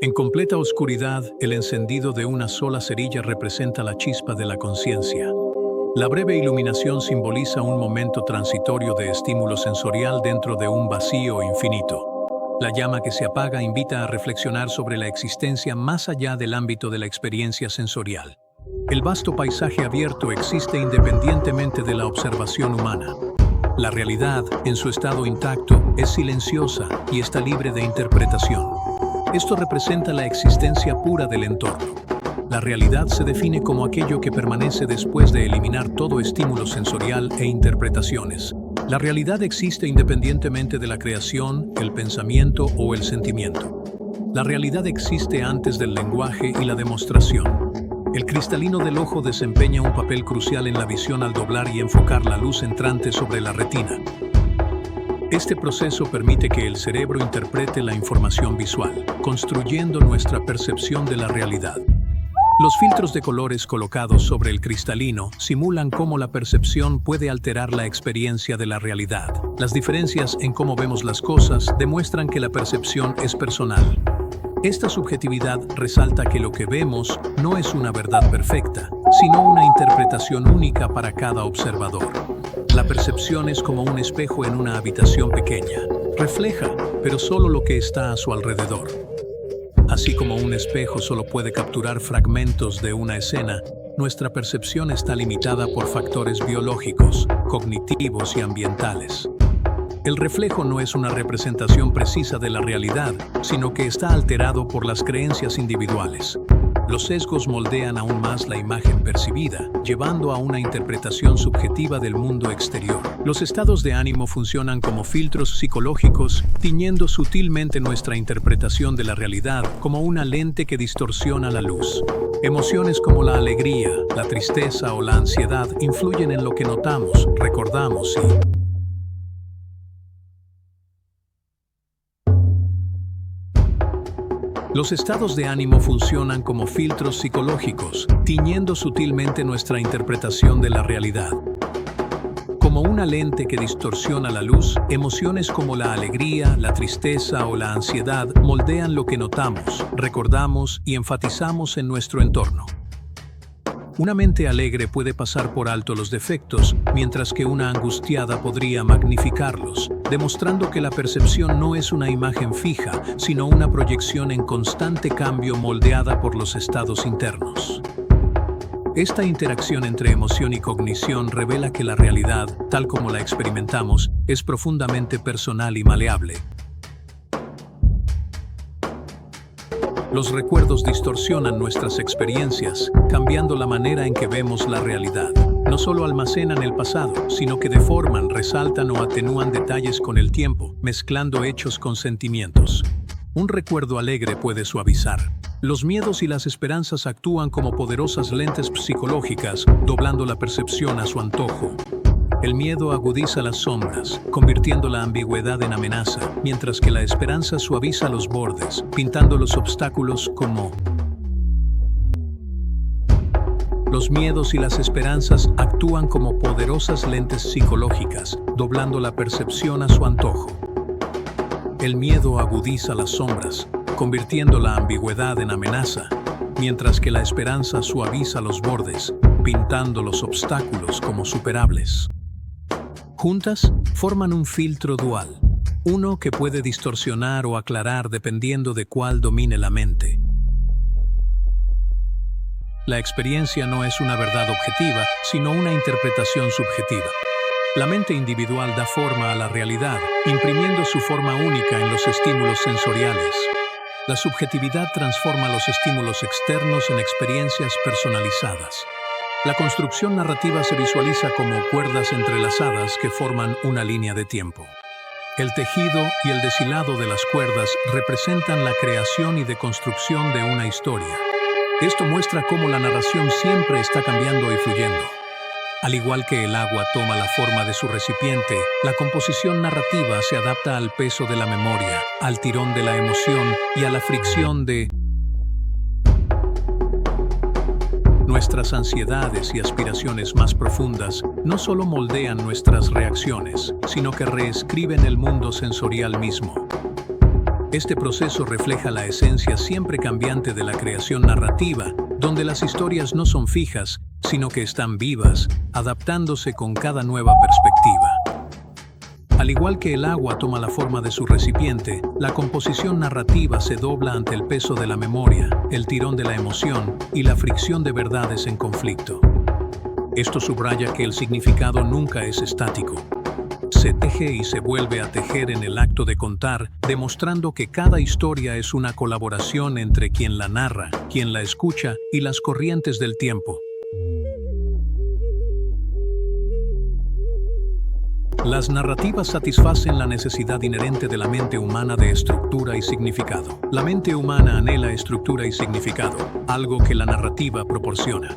En completa oscuridad, el encendido de una sola cerilla representa la chispa de la conciencia. La breve iluminación simboliza un momento transitorio de estímulo sensorial dentro de un vacío infinito. La llama que se apaga invita a reflexionar sobre la existencia más allá del ámbito de la experiencia sensorial. El vasto paisaje abierto existe independientemente de la observación humana. La realidad, en su estado intacto, es silenciosa y está libre de interpretación. Esto representa la existencia pura del entorno. La realidad se define como aquello que permanece después de eliminar todo estímulo sensorial e interpretaciones. La realidad existe independientemente de la creación, el pensamiento o el sentimiento. La realidad existe antes del lenguaje y la demostración. El cristalino del ojo desempeña un papel crucial en la visión al doblar y enfocar la luz entrante sobre la retina. Este proceso permite que el cerebro interprete la información visual, construyendo nuestra percepción de la realidad. Los filtros de colores colocados sobre el cristalino simulan cómo la percepción puede alterar la experiencia de la realidad. Las diferencias en cómo vemos las cosas demuestran que la percepción es personal. Esta subjetividad resalta que lo que vemos no es una verdad perfecta, sino una interpretación única para cada observador. La percepción es como un espejo en una habitación pequeña. Refleja, pero solo lo que está a su alrededor. Así como un espejo solo puede capturar fragmentos de una escena, nuestra percepción está limitada por factores biológicos, cognitivos y ambientales. El reflejo no es una representación precisa de la realidad, sino que está alterado por las creencias individuales. Los sesgos moldean aún más la imagen percibida, llevando a una interpretación subjetiva del mundo exterior. Los estados de ánimo funcionan como filtros psicológicos, tiñendo sutilmente nuestra interpretación de la realidad como una lente que distorsiona la luz. Emociones como la alegría, la tristeza o la ansiedad influyen en lo que notamos, recordamos y los estados de ánimo funcionan como filtros psicológicos, tiñendo sutilmente nuestra interpretación de la realidad. Como una lente que distorsiona la luz, emociones como la alegría, la tristeza o la ansiedad moldean lo que notamos, recordamos y enfatizamos en nuestro entorno. Una mente alegre puede pasar por alto los defectos, mientras que una angustiada podría magnificarlos, demostrando que la percepción no es una imagen fija, sino una proyección en constante cambio moldeada por los estados internos. Esta interacción entre emoción y cognición revela que la realidad, tal como la experimentamos, es profundamente personal y maleable. Los recuerdos distorsionan nuestras experiencias, cambiando la manera en que vemos la realidad. No solo almacenan el pasado, sino que deforman, resaltan o atenúan detalles con el tiempo, mezclando hechos con sentimientos. Un recuerdo alegre puede suavizar. Los miedos y las esperanzas actúan como poderosas lentes psicológicas, doblando la percepción a su antojo. El miedo agudiza las sombras, convirtiendo la ambigüedad en amenaza, mientras que la esperanza suaviza los bordes, pintando los obstáculos como... Los miedos y las esperanzas actúan como poderosas lentes psicológicas, doblando la percepción a su antojo. El miedo agudiza las sombras, convirtiendo la ambigüedad en amenaza, mientras que la esperanza suaviza los bordes, pintando los obstáculos como superables. Juntas, forman un filtro dual, uno que puede distorsionar o aclarar dependiendo de cuál domine la mente. La experiencia no es una verdad objetiva, sino una interpretación subjetiva. La mente individual da forma a la realidad, imprimiendo su forma única en los estímulos sensoriales. La subjetividad transforma los estímulos externos en experiencias personalizadas. La construcción narrativa se visualiza como cuerdas entrelazadas que forman una línea de tiempo. El tejido y el deshilado de las cuerdas representan la creación y deconstrucción de una historia. Esto muestra cómo la narración siempre está cambiando y fluyendo. Al igual que el agua toma la forma de su recipiente, la composición narrativa se adapta al peso de la memoria, al tirón de la emoción y a la fricción de nuestras ansiedades y aspiraciones más profundas. No solo moldean nuestras reacciones, sino que reescriben el mundo sensorial mismo. Este proceso refleja la esencia siempre cambiante de la creación narrativa, donde las historias no son fijas, sino que están vivas, adaptándose con cada nueva perspectiva. Al igual que el agua toma la forma de su recipiente, la composición narrativa se dobla ante el peso de la memoria, el tirón de la emoción y la fricción de verdades en conflicto. Esto subraya que el significado nunca es estático. Se teje y se vuelve a tejer en el acto de contar, demostrando que cada historia es una colaboración entre quien la narra, quien la escucha y las corrientes del tiempo. Las narrativas satisfacen la necesidad inherente de la mente humana de estructura y significado. La mente humana anhela estructura y significado, algo que la narrativa proporciona.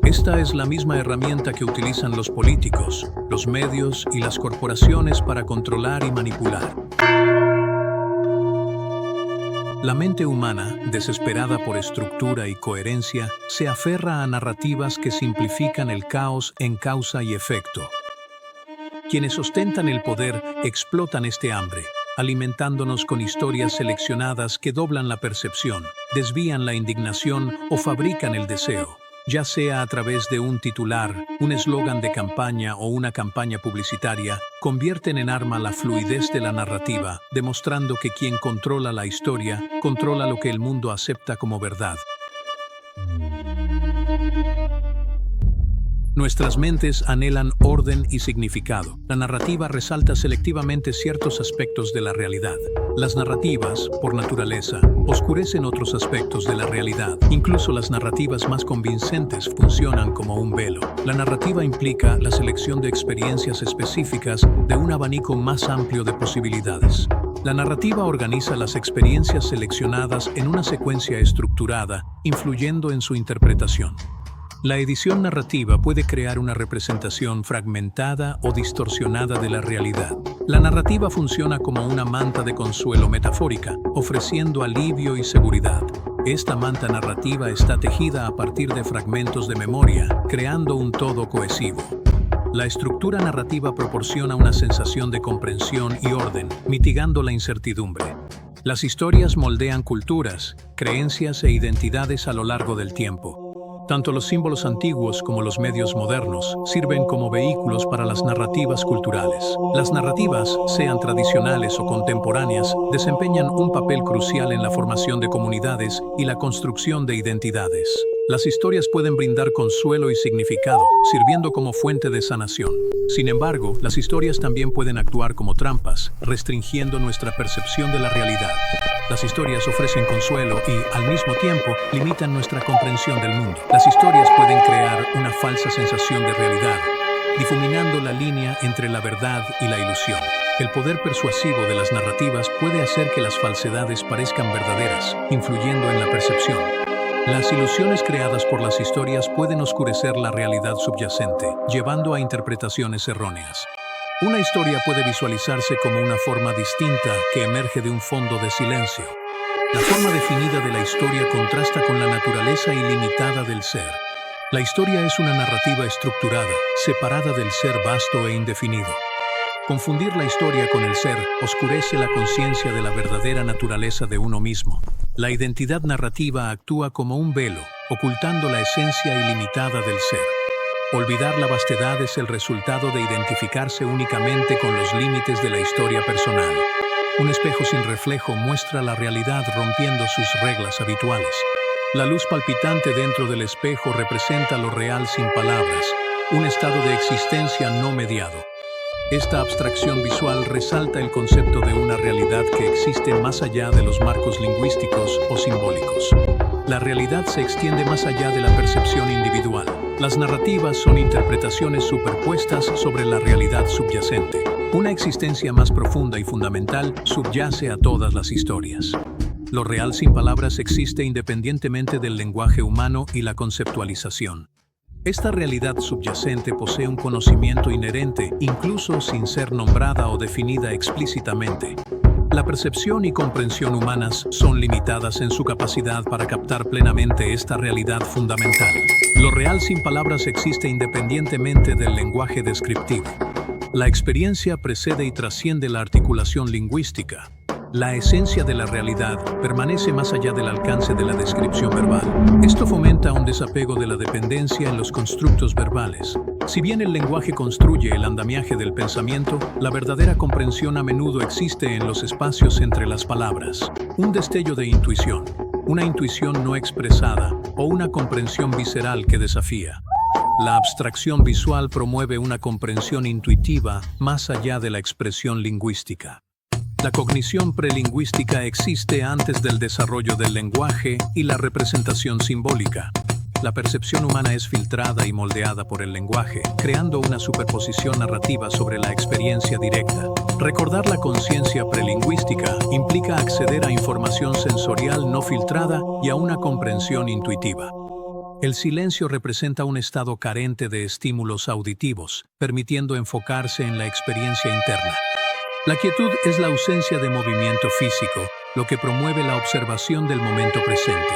Esta es la misma herramienta que utilizan los políticos, los medios y las corporaciones para controlar y manipular. La mente humana, desesperada por estructura y coherencia, se aferra a narrativas que simplifican el caos en causa y efecto. Quienes ostentan el poder explotan este hambre, alimentándonos con historias seleccionadas que doblan la percepción, desvían la indignación o fabrican el deseo, ya sea a través de un titular, un eslogan de campaña o una campaña publicitaria, convierten en arma la fluidez de la narrativa, demostrando que quien controla la historia, controla lo que el mundo acepta como verdad. Nuestras mentes anhelan orden y significado. La narrativa resalta selectivamente ciertos aspectos de la realidad. Las narrativas, por naturaleza, oscurecen otros aspectos de la realidad. Incluso las narrativas más convincentes funcionan como un velo. La narrativa implica la selección de experiencias específicas de un abanico más amplio de posibilidades. La narrativa organiza las experiencias seleccionadas en una secuencia estructurada, influyendo en su interpretación. La edición narrativa puede crear una representación fragmentada o distorsionada de la realidad. La narrativa funciona como una manta de consuelo metafórica, ofreciendo alivio y seguridad. Esta manta narrativa está tejida a partir de fragmentos de memoria, creando un todo cohesivo. La estructura narrativa proporciona una sensación de comprensión y orden, mitigando la incertidumbre. Las historias moldean culturas, creencias e identidades a lo largo del tiempo. Tanto los símbolos antiguos como los medios modernos sirven como vehículos para las narrativas culturales. Las narrativas, sean tradicionales o contemporáneas, desempeñan un papel crucial en la formación de comunidades y la construcción de identidades. Las historias pueden brindar consuelo y significado, sirviendo como fuente de sanación. Sin embargo, las historias también pueden actuar como trampas, restringiendo nuestra percepción de la realidad. Las historias ofrecen consuelo y, al mismo tiempo, limitan nuestra comprensión del mundo. Las historias pueden crear una falsa sensación de realidad, difuminando la línea entre la verdad y la ilusión. El poder persuasivo de las narrativas puede hacer que las falsedades parezcan verdaderas, influyendo en la percepción. Las ilusiones creadas por las historias pueden oscurecer la realidad subyacente, llevando a interpretaciones erróneas. Una historia puede visualizarse como una forma distinta que emerge de un fondo de silencio. La forma definida de la historia contrasta con la naturaleza ilimitada del ser. La historia es una narrativa estructurada, separada del ser vasto e indefinido. Confundir la historia con el ser oscurece la conciencia de la verdadera naturaleza de uno mismo. La identidad narrativa actúa como un velo, ocultando la esencia ilimitada del ser. Olvidar la vastedad es el resultado de identificarse únicamente con los límites de la historia personal. Un espejo sin reflejo muestra la realidad rompiendo sus reglas habituales. La luz palpitante dentro del espejo representa lo real sin palabras, un estado de existencia no mediado. Esta abstracción visual resalta el concepto de una realidad que existe más allá de los marcos lingüísticos o simbólicos. La realidad se extiende más allá de la percepción individual. Las narrativas son interpretaciones superpuestas sobre la realidad subyacente. Una existencia más profunda y fundamental subyace a todas las historias. Lo real sin palabras existe independientemente del lenguaje humano y la conceptualización. Esta realidad subyacente posee un conocimiento inherente, incluso sin ser nombrada o definida explícitamente. La percepción y comprensión humanas son limitadas en su capacidad para captar plenamente esta realidad fundamental. Lo real sin palabras existe independientemente del lenguaje descriptivo. La experiencia precede y trasciende la articulación lingüística. La esencia de la realidad permanece más allá del alcance de la descripción verbal. Esto fomenta un desapego de la dependencia en los constructos verbales. Si bien el lenguaje construye el andamiaje del pensamiento, la verdadera comprensión a menudo existe en los espacios entre las palabras. Un destello de intuición, una intuición no expresada o una comprensión visceral que desafía. La abstracción visual promueve una comprensión intuitiva más allá de la expresión lingüística. La cognición prelingüística existe antes del desarrollo del lenguaje y la representación simbólica. La percepción humana es filtrada y moldeada por el lenguaje, creando una superposición narrativa sobre la experiencia directa. Recordar la conciencia prelingüística implica acceder a información sensorial no filtrada y a una comprensión intuitiva. El silencio representa un estado carente de estímulos auditivos, permitiendo enfocarse en la experiencia interna. La quietud es la ausencia de movimiento físico, lo que promueve la observación del momento presente.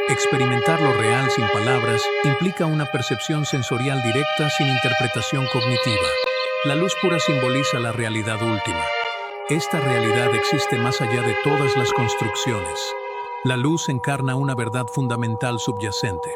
Experimentar lo real sin palabras implica una percepción sensorial directa sin interpretación cognitiva. La luz pura simboliza la realidad última. Esta realidad existe más allá de todas las construcciones. La luz encarna una verdad fundamental subyacente.